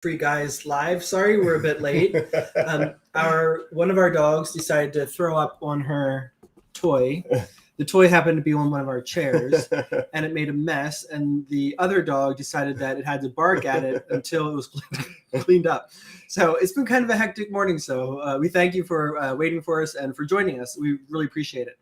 Free Guys live. Sorry, we're a bit late. One of our dogs decided to throw up on her toy. The toy happened to be on one of our chairs, and it made a mess. And the other dog decided that it had to bark at it until it was cleaned up. So it's been kind of a hectic morning. So we thank you for waiting for us and for joining us. We really appreciate it.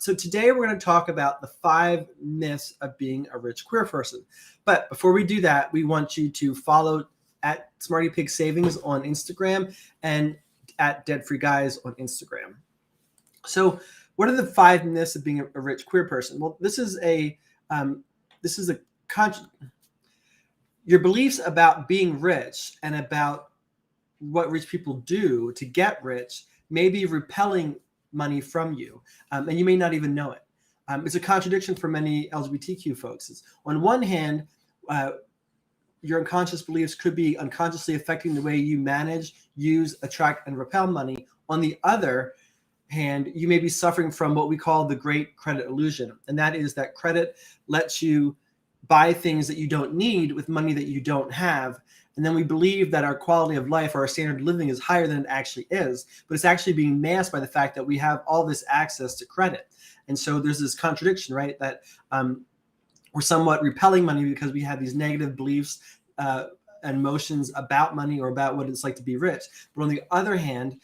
So today we're going to talk about the 5 myths of being a rich queer person. But before we do that, we want you to follow at Smarty Pig Savings on Instagram and at Dead Free Guys on Instagram. So what are the 5 myths of being a rich queer person? Well, this is your beliefs about being rich and about what rich people do to get rich may be repelling money from you, and you may not even know it. It's a contradiction for many LGBTQ folks. It's, on one hand, your unconscious beliefs could be unconsciously affecting the way you manage, use, attract, and repel money. On the other hand, you may be suffering from what we call the great credit illusion. And that is that credit lets you buy things that you don't need with money that you don't have. And then we believe that our quality of life or our standard of living is higher than it actually is. But it's actually being masked by the fact that we have all this access to credit. And so there's this contradiction, right? That we're somewhat repelling money because we have these negative beliefs and emotions about money or about what it's like to be rich. But on the other hand,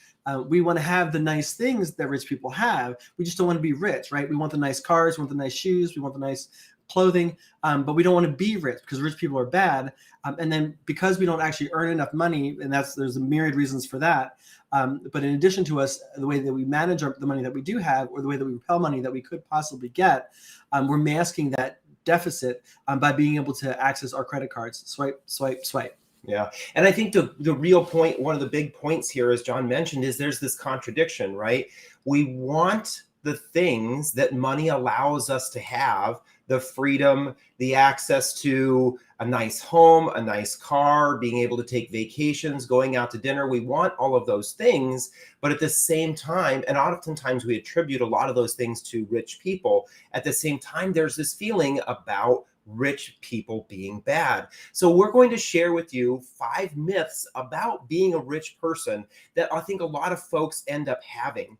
we want to have the nice things that rich people have. We just don't want to be rich, right? We want the nice cars, we want the nice shoes, we want the nice clothing, but we don't want to be rich because rich people are bad. And then because we don't actually earn enough money, and there's a myriad reasons for that. But in addition to us, the way that we manage the money that we do have, or the way that we repel money that we could possibly get, we're masking that deficit by being able to access our credit cards. Swipe, swipe, swipe. Yeah. And I think the real point, one of the big points here, as John mentioned, is there's this contradiction, right? We want the things that money allows us to have, the freedom, the access to a nice home, a nice car, being able to take vacations, going out to dinner. We want all of those things, but at the same time, and oftentimes we attribute a lot of those things to rich people. At the same time, there's this feeling about rich people being bad. So we're going to share with you 5 myths about being a rich person that I think a lot of folks end up having.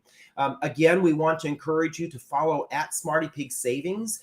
Again, we want to encourage you to follow at Smarty Pig Savings.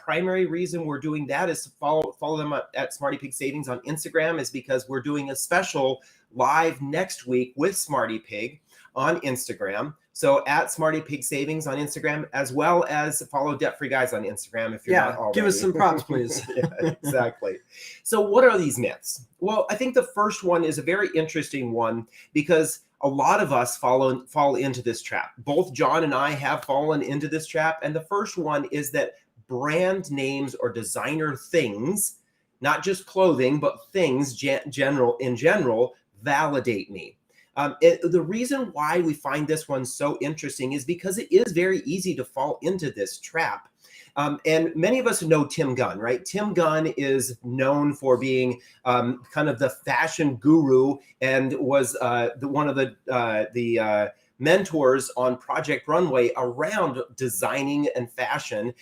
Primary reason we're doing that is to follow them at Smarty Pig Savings on Instagram, is because we're doing a special live next week with Smarty Pig on Instagram. So at Smarty Pig Savings on Instagram, as well as follow Debt Free Guys on Instagram if you're not already. Give us some props, please. Yeah, exactly. So what are these myths? Well, I think the first one is a very interesting one because a lot of us fall into this trap. Both John and I have fallen into this trap. And the first one is that brand names or designer things, not just clothing, but things in general, validate me. The reason why we find this one so interesting is because it is very easy to fall into this trap. And many of us know Tim Gunn, right? Tim Gunn is known for being kind of the fashion guru and was one of the mentors on Project Runway around designing and fashion.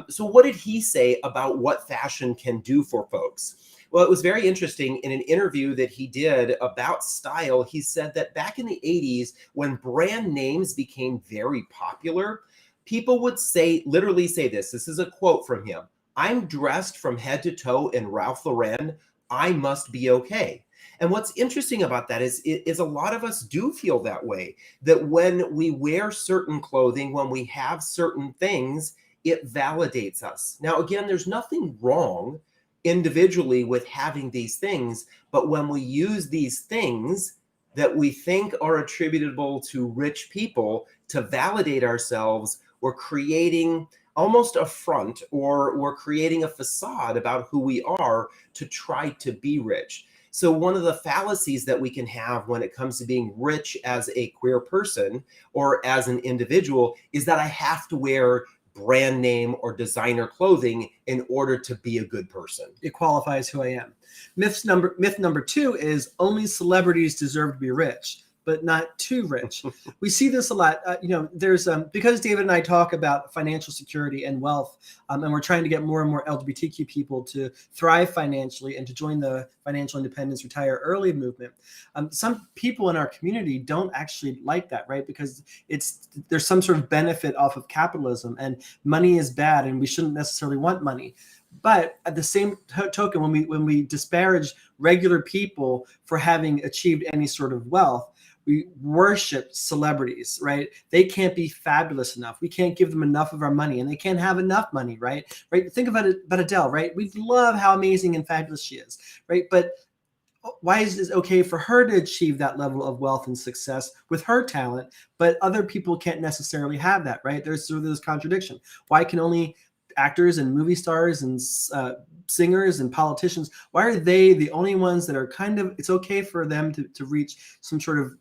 So what did he say about what fashion can do for folks? Well, it was very interesting. In an interview that he did about style, he said that back in the 80s, when brand names became very popular, people would literally say this is a quote from him: "I'm dressed from head to toe in Ralph Lauren. I must be okay." And what's interesting about that is a lot of us do feel that way, that when we wear certain clothing, when we have certain things, it validates us. Now, again, there's nothing wrong individually with having these things, but when we use these things that we think are attributable to rich people to validate ourselves, we're creating almost a front, or we're creating a facade about who we are to try to be rich. So one of the fallacies that we can have when it comes to being rich as a queer person or as an individual is that I have to wear brand name or designer clothing in order to be a good person. It qualifies who I am. Myth number 2 is only celebrities deserve to be rich. but not too rich. We see this a lot. There's because David and I talk about financial security and wealth, and we're trying to get more and more LGBTQ people to thrive financially and to join the financial independence, retire early movement. Some people in our community don't actually like that, right? Because there's some sort of benefit off of capitalism, and money is bad, and we shouldn't necessarily want money. But at the same token, when we disparage regular people for having achieved any sort of wealth, we worship celebrities, right? They can't be fabulous enough. We can't give them enough of our money, and they can't have enough money, right? Right? Think about it, about Adele, right? We love how amazing and fabulous she is, right? But why is it okay for her to achieve that level of wealth and success with her talent, but other people can't necessarily have that, right? There's sort of this contradiction. Why can only actors and movie stars and singers and politicians, why are they the only ones that are it's okay for them to reach some sort of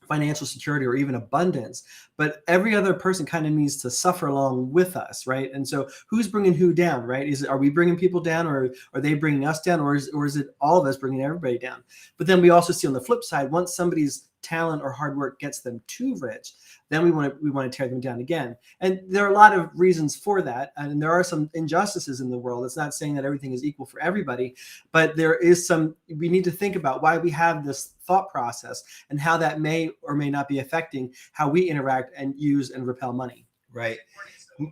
financial security or even abundance, but every other person kind of needs to suffer along with us, right? And so who's bringing who down, right? Are we bringing people down, or are they bringing us down, or is it all of us bringing everybody down? But then we also see on the flip side, once somebody's talent or hard work gets them too rich, then we want to tear them down again. And there are a lot of reasons for that, and there are some injustices in the world. It's not saying that everything is equal for everybody, but we need to think about why we have this thought process and how that may or may not be affecting how we interact and use and repel money. Right.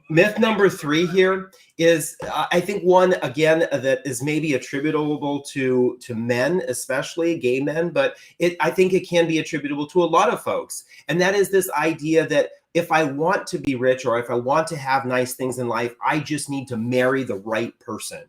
Myth number 3 here is, I think, one, again, that is maybe attributable to men, especially gay men, but I think it can be attributable to a lot of folks. And that is this idea that if I want to be rich, or if I want to have nice things in life, I just need to marry the right person.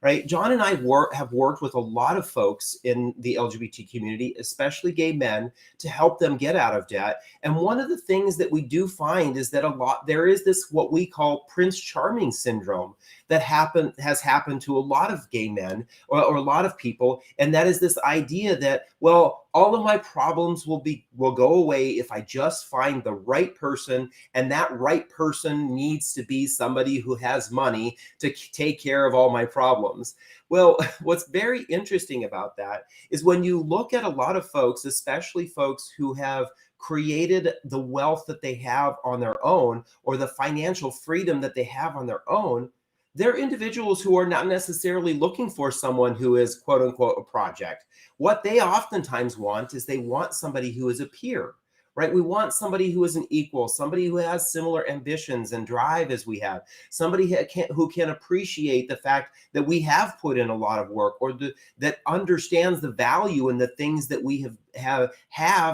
Right. John and I have worked with a lot of folks in the LGBT community, especially gay men, to help them get out of debt. And one of the things that we do find is that there is this, what we call Prince Charming syndrome, that has happened to a lot of gay men, or a lot of people. And that is this idea that, well, all of my problems will go away if I just find the right person, and that right person needs to be somebody who has money to take care of all my problems. Well, what's very interesting about that is when you look at a lot of folks, especially folks who have created the wealth that they have on their own, or the financial freedom that they have on their own, they're individuals who are not necessarily looking for someone who is, quote unquote, a project. What they oftentimes want is they want somebody who is a peer, right? We want somebody who is an equal, somebody who has similar ambitions and drive as we have, somebody who can appreciate the fact that we have put in a lot of work, or that understands the value in the things that we have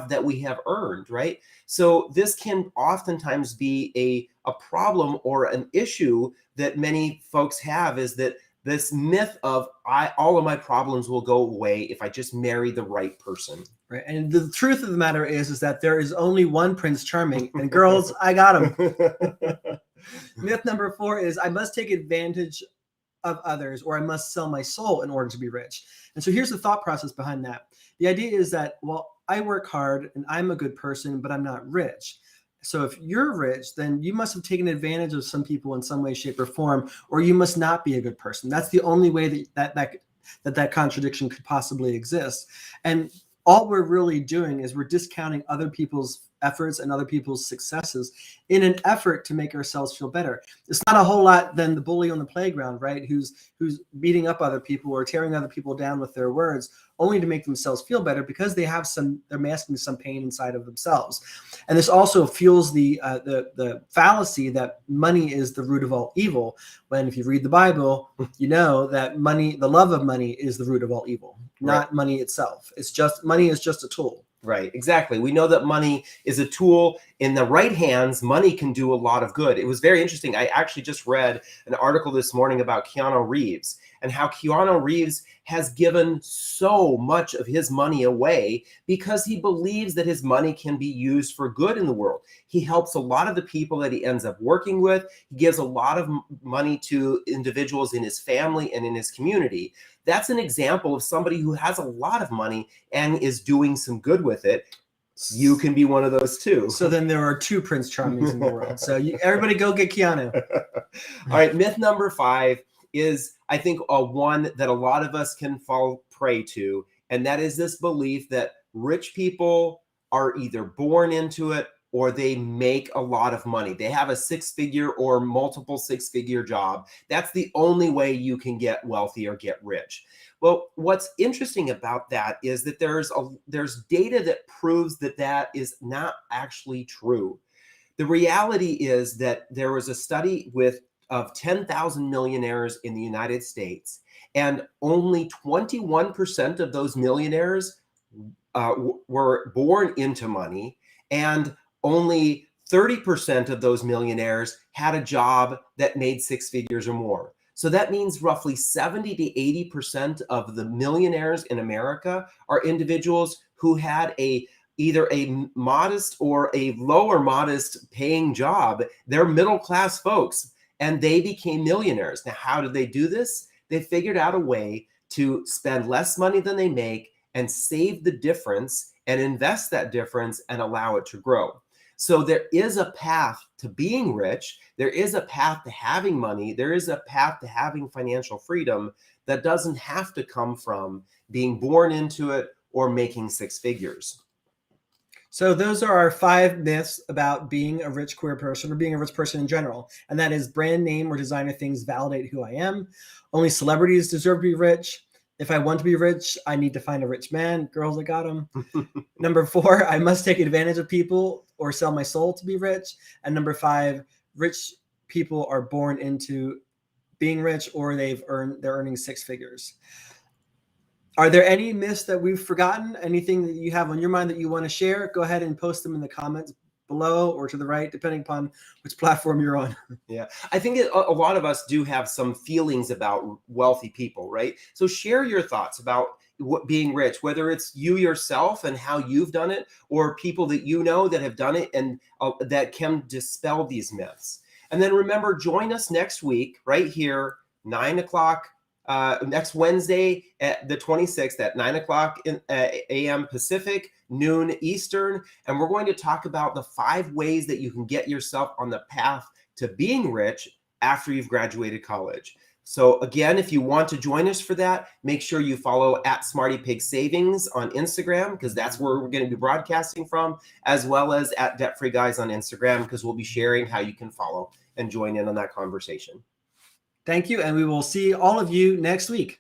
that we have earned, right? So this can oftentimes be a problem or an issue that many folks have, is that this myth of all of my problems will go away if I just marry the right person. Right. And the truth of the matter is that there is only one Prince Charming, and girls, I got him. Myth number 4 is I must take advantage of others, or I must sell my soul in order to be rich. And so here's the thought process behind that. The idea is that, well, I work hard and I'm a good person, but I'm not rich. So if you're rich, then you must have taken advantage of some people in some way, shape, or form, or you must not be a good person. That's the only way that contradiction could possibly exist. And all we're really doing is we're discounting other people's efforts and other people's successes in an effort to make ourselves feel better. It's not a whole lot than the bully on the playground, right? Who's beating up other people or tearing other people down with their words, only to make themselves feel better because they're masking some pain inside of themselves. And this also fuels the fallacy that money is the root of all evil, when if you read the Bible, you know that the love of money is the root of all evil, not money itself. Money is just a tool. Right, exactly. We know that money is a tool. In the right hands, money can do a lot of good. It was very interesting. I actually just read an article this morning about Keanu Reeves, and how Keanu Reeves has given so much of his money away because he believes that his money can be used for good in the world. He helps a lot of the people that he ends up working with. He gives a lot of money to individuals in his family and in his community. That's an example of somebody who has a lot of money and is doing some good with it. You can be one of those too. So then there are 2 Prince Charmings in the world. So everybody go get Keanu. All right, myth number 5 is, I think, one that a lot of us can fall prey to, and that is this belief that rich people are either born into it or they make a lot of money. They have a six-figure or multiple six-figure job. That's the only way you can get wealthy or get rich. Well, what's interesting about that is that there's data that proves that that is not actually true. The reality is that there was a study of 10,000 millionaires in the United States, and only 21% of those millionaires were born into money, and only 30% of those millionaires had a job that made six figures or more. So that means roughly 70 to 80% of the millionaires in America are individuals who had either a modest or a lower modest paying job. They're middle class folks, and they became millionaires. Now, how did they do this? They figured out a way to spend less money than they make and save the difference and invest that difference and allow it to grow. So there is a path to being rich. There is a path to having money. There is a path to having financial freedom that doesn't have to come from being born into it or making six figures. So those are our 5 myths about being a rich queer person or being a rich person in general. And that is brand name or designer things validate who I am. Only celebrities deserve to be rich. If I want to be rich, I need to find a rich man. Girls, I got him. Number 4, I must take advantage of people or sell my soul to be rich. And number 5, rich people are born into being rich or they're earning six figures. Are there any myths that we've forgotten? Anything that you have on your mind that you want to share? Go ahead and post them in the comments below or to the right, depending upon which platform you're on. Yeah, I think a lot of us do have some feelings about wealthy people, right? So share your thoughts about being rich, whether it's you yourself and how you've done it, or people that you know that have done it and that can dispel these myths. And then remember, join us next week right here, 9 o'clock. Next Wednesday, at the 26th at 9 o'clock a.m. Pacific, noon Eastern. And we're going to talk about the 5 ways that you can get yourself on the path to being rich after you've graduated college. So again, if you want to join us for that, make sure you follow @SmartyPigSavings on Instagram, because that's where we're going to be broadcasting from, as well as @DebtFreeGuys on Instagram, because we'll be sharing how you can follow and join in on that conversation. Thank you, and we will see all of you next week.